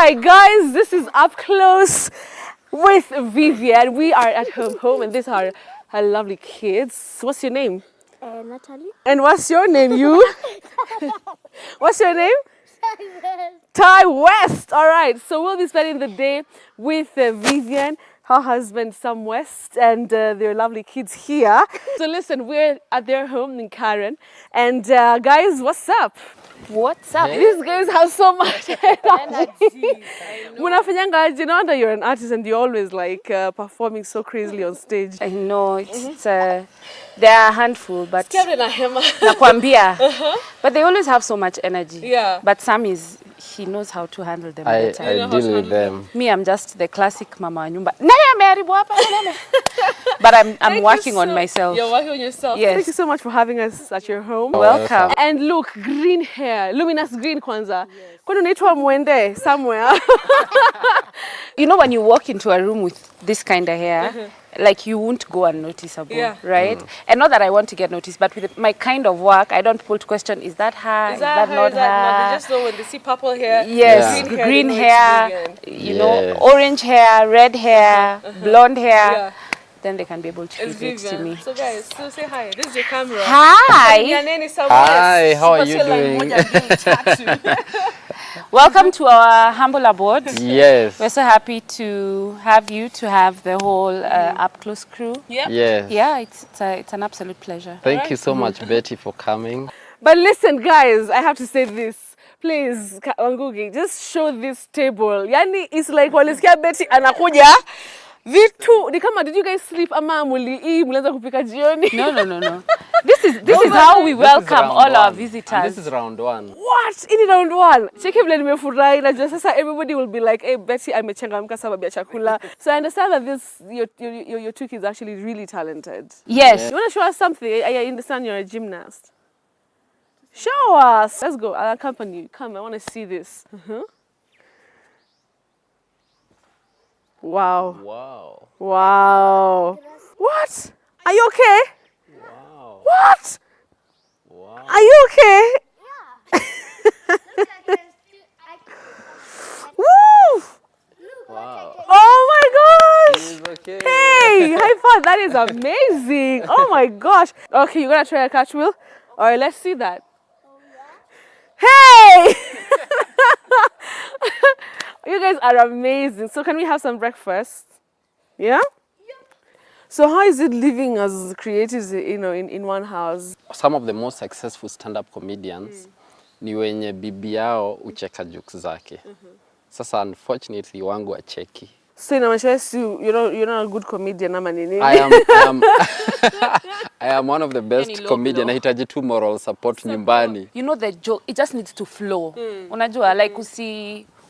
right, guys, this is Up Close with Vivian. We are at her home, and these are her lovely kids. What's your name? Natalie. And what's your name, you? What's your name? Ty West. All right, so we'll be spending the day with Vivian, her husband Sam West, and their lovely kids here. So listen, we're at their home in Karen, and guys, what's up? What's up? Hey. These guys have so much energy. Munafanyanga, you know that you're an artist and you're always like performing so crazily on stage. I know it's they're a handful, but nakwambia. But they always have so much energy. Yeah. But Sam he knows how to handle them better. I deal with them. Me, I'm just the classic mama wa nyumba. But I'm working on myself. You're working on yourself. Yes. Thank you so much for having us at your home. Welcome. And look, green hair, luminous green kwanza. Kwani unaitwa mwende somewhere. You know, when you walk into a room with this kind of hair, like you won't go unnoticeable, right? And not that I want to get noticed, but with my kind of work, I don't pull to question, is that her? Is that not her? They just know when they see purple hair. Yes, green hair, you know, orange hair, red hair, blonde hair. Then they can be able to relate to me. So guys, so say hi. This is your camera. Hi. Hi, how are you doing? Welcome to our humble abode. Yes. We're so happy to have you, to have the whole Up Close crew. Yes. Yeah, it's an absolute pleasure. Thank you so much, Betty, for coming. But listen, guys, I have to say this. Please, Wangugi, just show this table. Yani, it's like walisikia Betty anakuja. Vitu, ni kama, did you guys sleep ama mlianza kupika jioni? No. This is how we welcome all our visitors. And this is round one. What? In round one? Cheki vile nimefurahi na just sasa everybody will be like, hey, Betty amechangamka sababu ya chakula. So I understand that your two kids are actually really talented. Yes. You want to show us something? I understand you're a gymnast. Show us. Let's go. I'll accompany you. Come, I want to see this. Wow. Wow. Wow. What? Are you okay? Wow. What? Wow. Are you okay? Yeah. Woo! Wow. Oh my gosh! He's okay. Hey, high five. That is amazing. Oh my gosh. Okay, you're gonna try a catch wheel? Alright, let's see that. Hey! You guys are amazing. So can we have some breakfast? Yeah? So how is it living as creatives, you know, in one house? Some of the most successful stand-up comedians ni wenye bibi yao ucheka jokes zake. Sasa unfortunately wangu acheki. So inamaanisha you're not a good comedian ama nini? I am one of the best comedian. Nahitaji tu moral support nyumbani. You know the joke, it just needs to flow. Unajua, like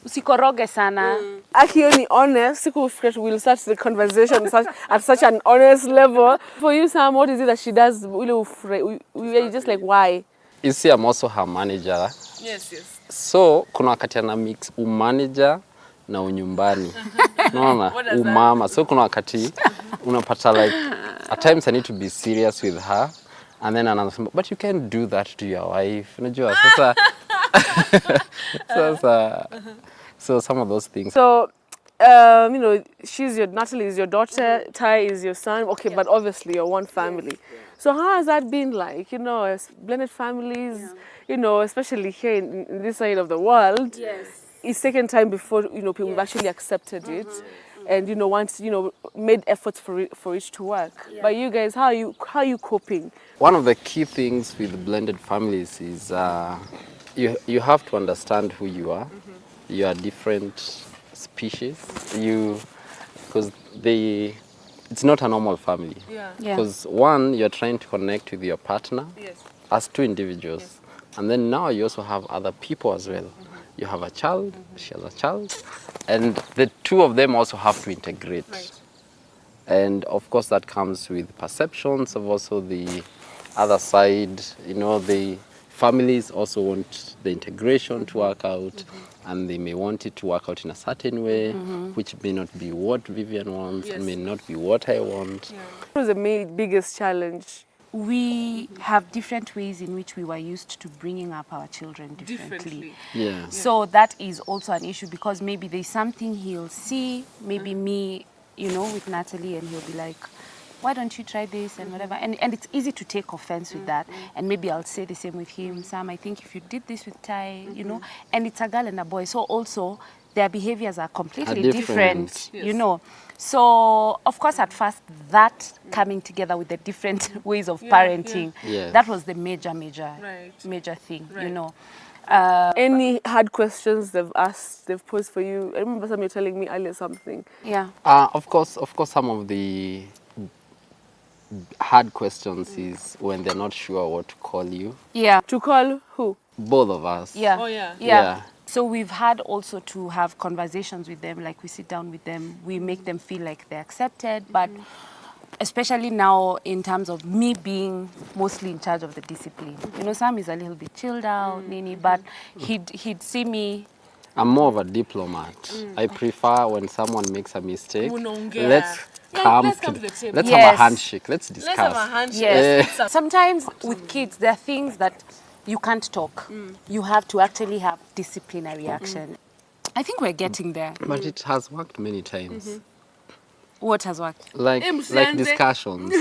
usikoroge sana. Actually, honest, we'll start the conversation at such an honest level. For you, Sam, what is it that she does? You're just like, why? You see, I'm also her manager. Yes. So, kuna wakati ana mix umanager na unyumbani. Unaona? Umama. So, kuna wakati unapata like, at times I need to be serious with her. And then another, but you can't do that to your wife. Unajua, sasa, so some of those things. So, you know, Natalie is your daughter, Ty is your son. Okay, but obviously you're one family. So how has that been like? You know, as blended families, you know, especially here in this side of the world. Yes. It's taken time before, you know, people have actually accepted it. And, you know, once, you know, made efforts for it to work. But you guys, how are you coping? One of the key things with blended families is you have to understand who you are. You are different species. Because it's not a normal family. Because one, you're trying to connect with your partner as two individuals. And then now you also have other people as well. You have a child, she has a child, and the two of them also have to integrate. And of course that comes with perceptions of also the other side. You know, the families also want the integration to work out, and they may want it to work out in a certain way, which may not be what Vivian wants, and may not be what I want. What was the biggest challenge? we have different ways in which we were used to bringing up our children differently. Yeah. So that is also an issue, because maybe there's something he'll see, maybe me, with Natalie, and he'll be like, why don't you try this and whatever. And it's easy to take offense with that. And maybe I'll say the same with him. Sam, I think if you did this with Ty, and it's a girl and a boy. So also their behaviors are completely different, So, of course, at first, that coming together with the different ways of parenting, that was the major thing, Any hard questions they've posed for you? I remember some you telling me earlier something. Yeah. Of course, some of the hard questions is when they're not sure what to call you. Yeah. To call who? Both of us. Yeah. Oh, yeah. Yeah. So we've had also to have conversations with them, like we sit down with them, we make them feel like they're accepted, but especially now in terms of me being mostly in charge of the discipline. Sam is a little bit chilled out, Nini, but he'd see me. I'm more of a diplomat. I prefer when someone makes a mistake. Let's have a handshake. Let's discuss. Let's have a handshake. Yes. Sometimes with kids, there are things that you can't talk. You have to actually have disciplinary action. I think we're getting there. But it has worked many times. What has worked? Like discussions.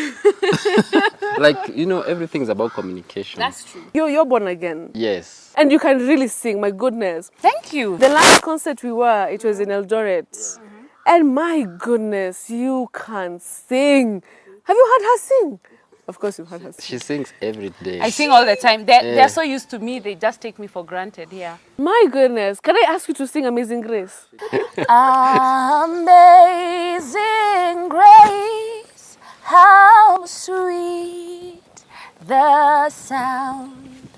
Everything's about communication. That's true. You're born again. Yes. And you can really sing, my goodness. Thank you. The last concert we were, it was in Eldoret. And my goodness, you can sing. Have you heard her sing? Of course you've heard her sing. She sings every day. I sing all the time. They're so used to me, they just take me for granted here. My goodness. Can I ask you to sing Amazing Grace? Amazing grace, how sweet the sound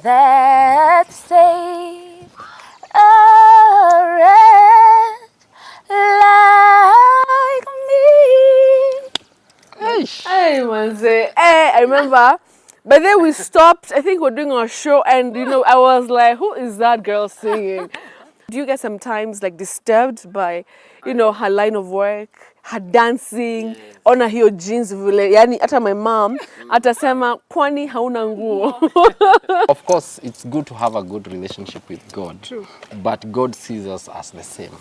that saved a wretch like me. Hey, Manze. Hey, I remember. But then we stopped. I think we're doing our show, and I was like, "Who is that girl singing?" Do you get sometimes disturbed by, her line of work, her dancing, ona hiyo jeans vile? Yani hata my mom atasema kwani hauna nguo. Of course, it's good to have a good relationship with God. True. But God sees us as the same.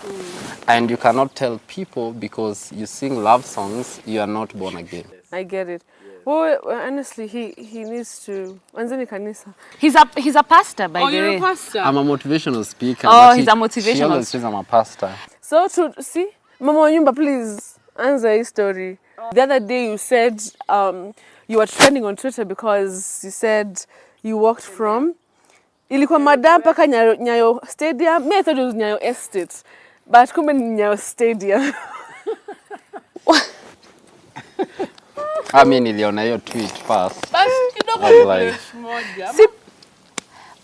And you cannot tell people because you sing love songs, you are not born again. I get it. Well, honestly, he needs to. Anzeni kanisa. He's a pastor, by the way. You're a pastor. I'm a motivational speaker. Oh, he's a motivational. She always says I'm a pastor. So to see, Mama Wanyumba, please answer his story. The other day you said you were trending on Twitter because you said you walked from ilikuwa Madam mpaka Nyayo Stadium. Me, I thought it was Nyayo Estate, but kumbe ni Nyayo Stadium. I mean, niliona hiyo tweet first.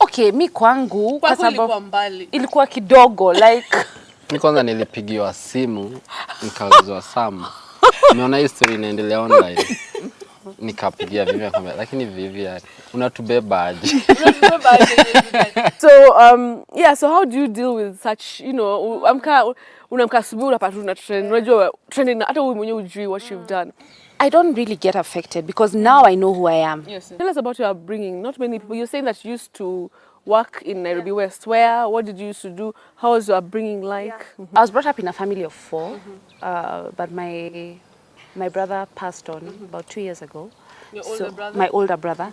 Okay, mi kwangu kwa sababu ilikuwa kidogo Ni kwanza nilipigiwa simu nikaulizwa Sam. Nimeona hii story inaendelea online. Nikapigia Vivian kwamba lakini Vivian unatubeba aje? So so how do you deal with such, unamka asubuhi unapata una trend. Unajua trending hata wewe mwenyewe hujui what you've done. I don't really get affected because now I know who I am. Yes. Tell us about your upbringing. Not many people. You're saying that you used to work in Nairobi West. Where? What did you used to do? How was your upbringing like? Yeah. I was brought up in a family of 4, but my brother passed on about 2 years ago. Your older brother? My older brother.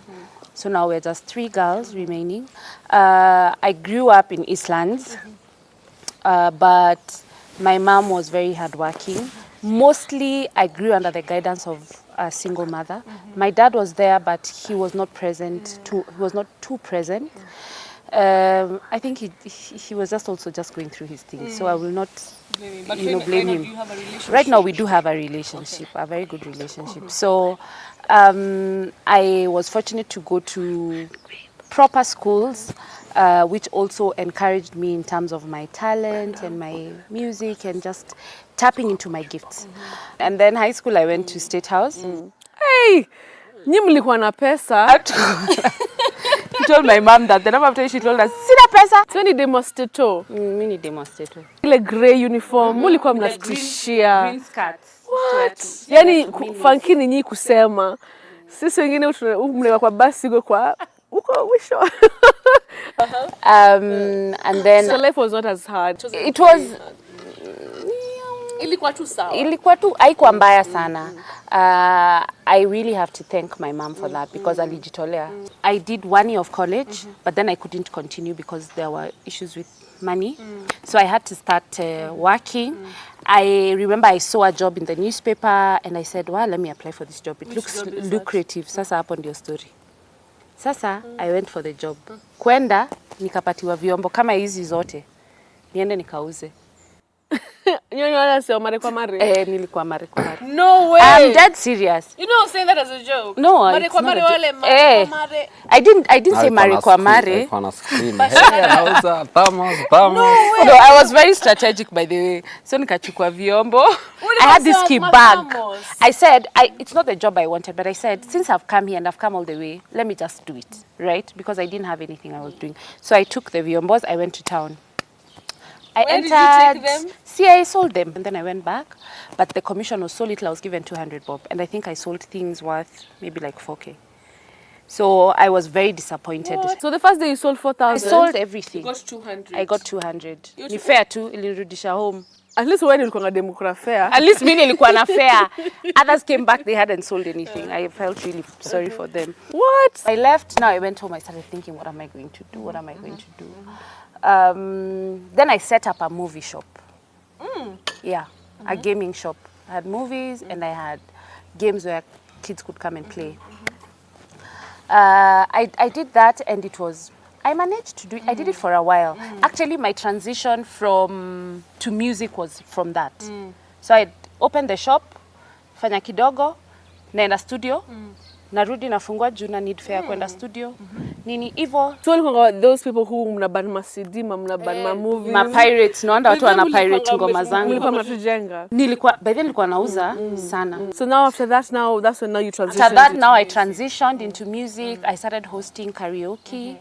So now we're just 3 girls remaining. I grew up in Eastlands, but my mom was very hardworking. Mostly, I grew under the guidance of a single mother. My dad was there, but he was not present. He was not too present. I think he was also going through his things. So I will not, blame him. Right now, we do have a relationship, a very good relationship. So I was fortunate to go to proper schools, which also encouraged me in terms of my talent and my music and just tapping into my gifts. And then high school, I went to State House. Hey, nyi mlikuwa na pesa. I told my mom that. Then after she told us, sina pesa. So ni demonstrator. Mini demonstrator. Ile grey uniform, mlikuwa mnatishia. Green skirts. What? Yani funky ni nyi kusema. Sisi wengine mlewa kwa basi kwa uko mwisho. And then So life was not as hard. it was Ilikuwa tu sawa. Ilikuwa tu haikuwa mbaya sana. I really have to thank my mom for that because alijitolea. I did 1 year of college, but then I couldn't continue because there were issues with money. So I had to start working. I remember I saw a job in the newspaper and I said, well, let me apply for this job. It looks lucrative. Sasa hapo ndio story. Sasa I went for the job. Kwenda nikapatiwa vyombo kama hizi zote. Niende nikauze. Nyonyo wala sio mare kwa mare. Nilikuwa mare kwa mare. No way. I'm dead serious. You know, saying that as a joke. No, mare kwa mare wale mare kwa mare. I didn't say mare kwa mare. On a screen. Nauza tamos. No, I was very strategic by the way. So nikachukua vyombo. I had this key bag. I said, it's not the job I wanted, but I said, since I've come here and I've come all the way, let me just do it, right? Because I didn't have anything I was doing. So I took the vyombos, I went to town. Where did you take them? See, I sold them. And then I went back. But the commission was so little, I was given 200 bob. And I think I sold things worth maybe like 4K. So I was very disappointed. What? So the first day you sold 4,000? I sold everything. You got 200? I got 200. Ni fair tu, ilirudisha home. At least when you ulikuwa democrat fair. At least mimi nilikuwa na fair. Others came back, they hadn't sold anything. I felt really sorry for them. What? I left, now I went home, I started thinking, what am I going to do? What am I going to do? Then I set up a movie shop. Yeah, a gaming shop. I had movies and I had games where kids could come and play. I did that and it was, I managed to do it. I did it for a while. Actually, my transition to music was from that. So I opened the shop, fanya kidogo, naenda studio, narudi nafungua juu na need fare kwenda studio. Nini hivyo. So ulikuwa those people who mnaban ma CD, mnaban ma movies. Ma pirates, naona watu wana pirate ngoma zangu. Mlikuwa mnatujenga. By then nilikuwa nauza sana. So now after that, that's when you transitioned. After that, now I transitioned into music. I started hosting karaoke.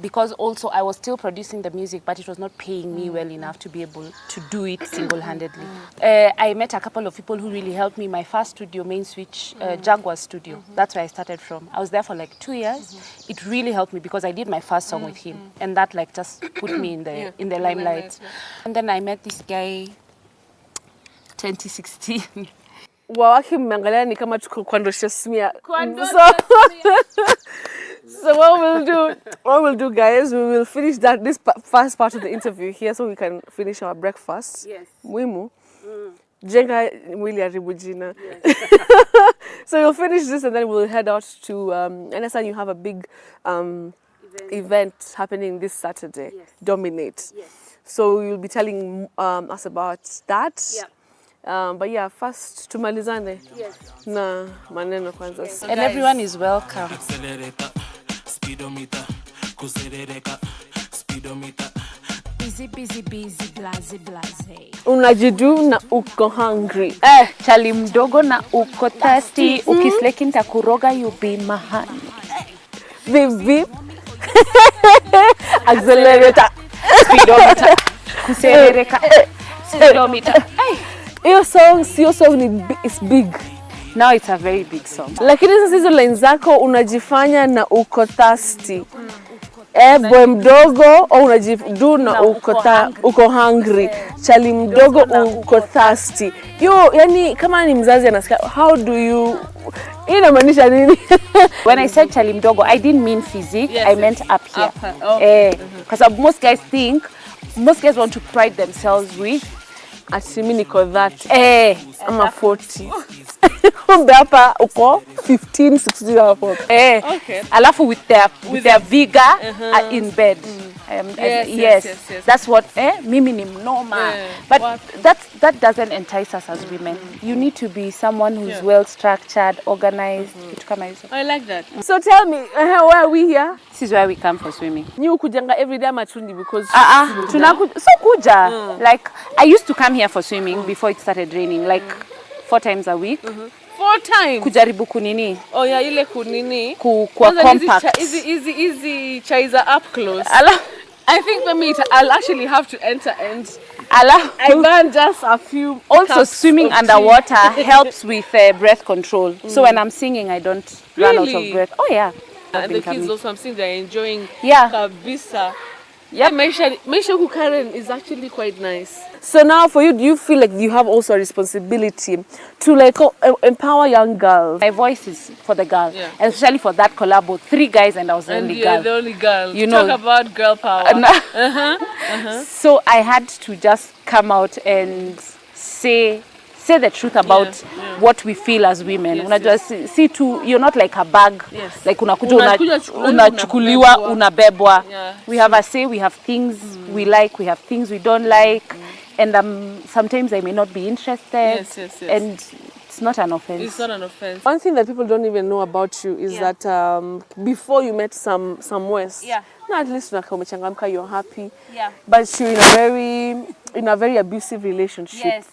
Because also I was still producing the music, but it was not paying me well enough to be able to do it single-handedly. I met a couple of people who really helped me. My first studio, Main Switch, Jaguar Studio. That's where I started from. I was there for like 2 years. It really helped me because I did my first song with him. And that like just put me in the limelight. And then I met this guy 2016. Wawaki mmeangalia ni kama tuko kwa ndosha smia. So what we'll do, guys, we will finish this first part of the interview here so we can finish our breakfast. Yes. Muhimu. Jenga mwili haribu jina. So we'll finish this and then we'll head out to, I understand you have a big event happening this Saturday. Yes. Dominate. Yes. So you'll be telling us about that. Yeah. But yeah, first tumalizane. Yes. Na maneno kwanza. Yes. And everyone is welcome. Busy, blaze. Unajidu na uko hungry. Chali mdogo na uko thirsty. Ukisleki nitakuroga you be my honey. Vivi. Accelerator. Speedometer. Kuserereka. Speedometer. Your song is big. Now it's a very big song. Lakini sasa hizo lines zako unajifanya na uko thirsty. Boy mdogo au unajidu na uko hungry. Chali mdogo uko thirsty. Yani kama ni mzazi anasikia, how do you inamaanisha nini? When I said chali mdogo, I didn't mean physique. Yes, I meant up here. Because most guys want to pride themselves with ati mimi niko 30. Ama 40. Kumbe hapa uko 15, 16 hapo. Okay. Alafu with their vigor in bed. Yes. That's what mimi ni mnoma. But that doesn't entice us as women. You need to be someone who's well structured, organized. I like that. So tell me, where are we here? This is where we come for swimming. You kujanga every day matundi because kuja. Like I used to come here for swimming before it started raining, like 4 times a week. 4 times. Kujaribu kunini. Oh yeah, ile kunini. Kwa compact. Easy chaiza Upclose. I think for me, I'll actually have to enter and I burn just a few. Also, cups swimming of tea. underwater helps with breath control. So when I'm singing, I don't run out of Really? breath. Oh yeah. And the kids also, I'm seeing they're enjoying Yeah. kabisa. Yep. Maisha huku Karen is actually quite nice. So now for you, do you feel like you have also a responsibility to like empower young girls? My voice is for the girl, Yeah. and especially for that collabo, 3 guys and I was the And only you're girl. the only girl. You know. Talk about girl power. So I had to just come out and say the truth about what we feel as women. Yes, Unajua see too, you're not like a bag. Yes. Like Unachukuliwa, unabebwa. Yeah, We have a say, we have things we like, we have things we don't like. And sometimes I may not be interested. Yes. And it's not an offense. It's not an offense. One thing that people don't even know about you is that before you met some West, no, at least umechangamka, you're happy. Yeah. But you're in a very abusive relationship. Yes.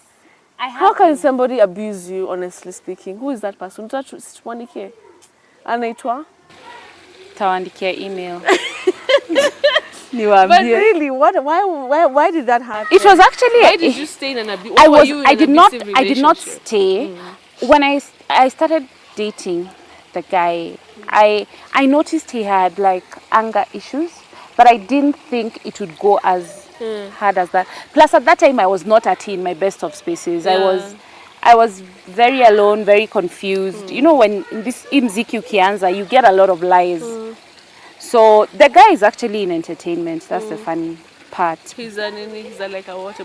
How can somebody abuse you, honestly speaking? Who is that person? Tuandikie. Anaitwa? Tawandikia email. But really, why did that happen? It was actually. Why did you stay in an abusive? I did not stay. When I started dating the guy, I noticed he had like anger issues, but I didn't think it would go as hard as that. Plus, at that time, I was not in my best of spaces. Yeah. I was very alone, very confused. You know, when in mziki ukianza, you get a lot of lies. So the guy is actually in entertainment. That's the funny part. He's like a what?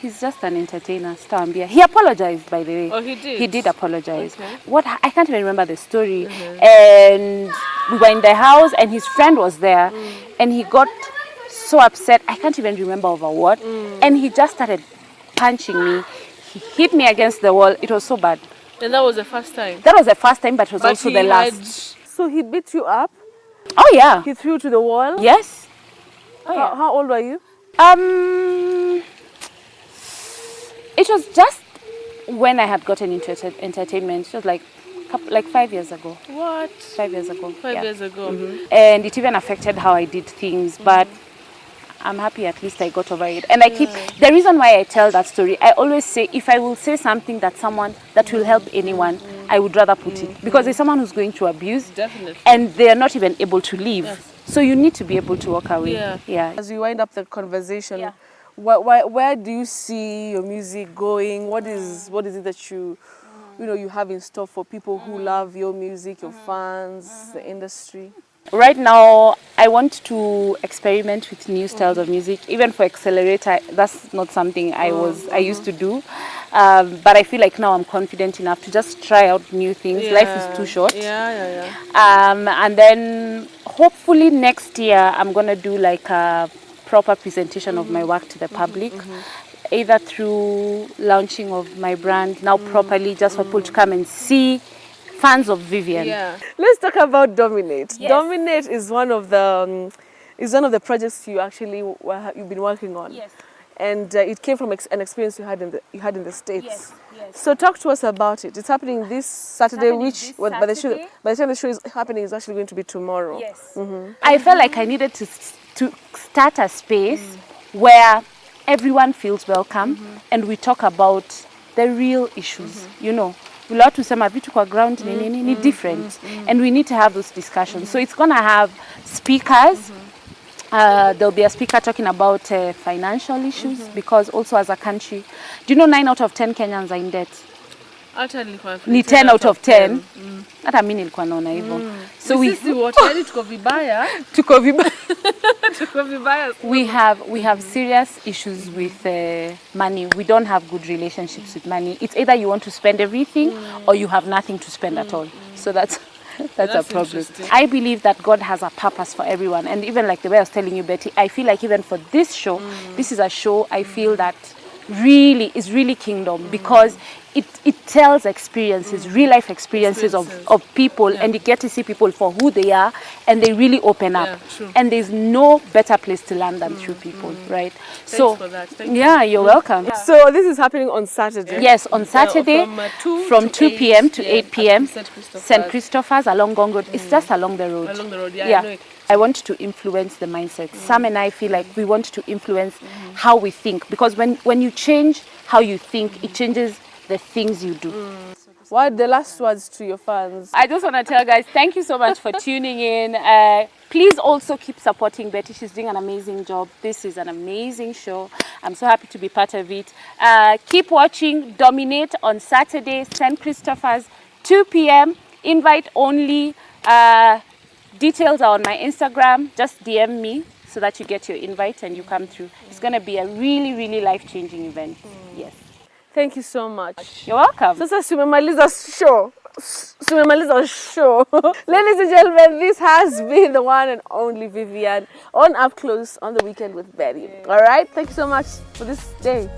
He's just an entertainer. Stambia. He apologized, by the way. Oh, he did? He did apologize. Okay. I can't even remember the story. And we were in the house and his friend was there. And he got so upset. I can't even remember over what. And he just started punching me. He hit me against the wall. It was so bad. And that was the first time? That was the first time, but it was also the last. So he beat you up? Oh, yeah. He threw you to the wall? Yes. Oh, yeah. How old were you? It was just when I had gotten into entertainment. It was like 5 years ago. What? 5 years ago. 5 years ago. And it even affected how I did things, but I'm happy at least I got over it. And I keep, the reason why I tell that story, I always say, if I will say something that will help anyone, I would rather put it. Because there's someone who's going through abuse. Definitely. And they're not even able to leave. Yes. So you need to be able to walk away. Yeah. As we wind up the conversation, where do you see your music going? What is it that you have in store for people who love your music, your fans, the industry? Right now, I want to experiment with new styles of music. Even for Accelerator, that's not something I used to do. But I feel like now I'm confident enough to just try out new things. Life is too short. And then hopefully next year, I'm going to do like a proper presentation of my work to the public. Either through launching of my brand now properly, just for people to come and see. Fans of Vivian. Yeah. Let's talk about Dominate. Yes. Dominate is one of the projects you've been working on. Yes. And it came from an experience you had in the States. Yes. So talk to us about it. It's happening this Saturday, by the time the show is happening, it's actually going to be tomorrow. Yes. I felt like I needed to start a space where everyone feels welcome and we talk about the real issues, you know. Ula tusema vitu kwa ground ni different and we need to have those discussions. So it's going to have speakers. There'll be a speaker talking about financial issues because also as a country, do you know 9 out of 10 Kenyans are in debt? Ni 10 out of 10. Hata mimi nilikuwa naona hivyo. So we have serious issues with money. We don't have good relationships with money. It's either you want to spend everything or you have nothing to spend at all. So that's a problem. I believe that God has a purpose for everyone. And even like the way I was telling you, Betty, I feel like even for this show, this is a show I feel that is really kingdom because it tells experiences, real life experiences of people, and you get to see people for who they are, and they really open up. True. And there's no better place to learn than through people, right? Thanks for that. Thank yeah, you're welcome. So this is happening on Saturday. Yes, on Saturday from 2 p.m. to 8 p.m. St. St. Christopher's along Gong Road. It's just along the road. Along the road, yeah. I know it. I want to influence the mindset. Sam and I feel like we want to influence how we think, because when you change how you think, it changes the things you do. What are the last words to your fans? I just want to tell guys, thank you so much for tuning in. Please also keep supporting Betty. She's doing an amazing job. This is an amazing show. I'm so happy to be part of it. Keep watching Dominate on Saturday, St. Christopher's, 2 p.m. Invite only. Details are on my Instagram. Just DM me so that you get your invite and you come through. It's going to be a really, really life-changing event. Yes. Thank you so much. You're welcome. Sasa tumemaliza show. Ladies and gentlemen, this has been the one and only Vivian on Up Close on the Weekend with Betty. All right? Thank you so much for this day.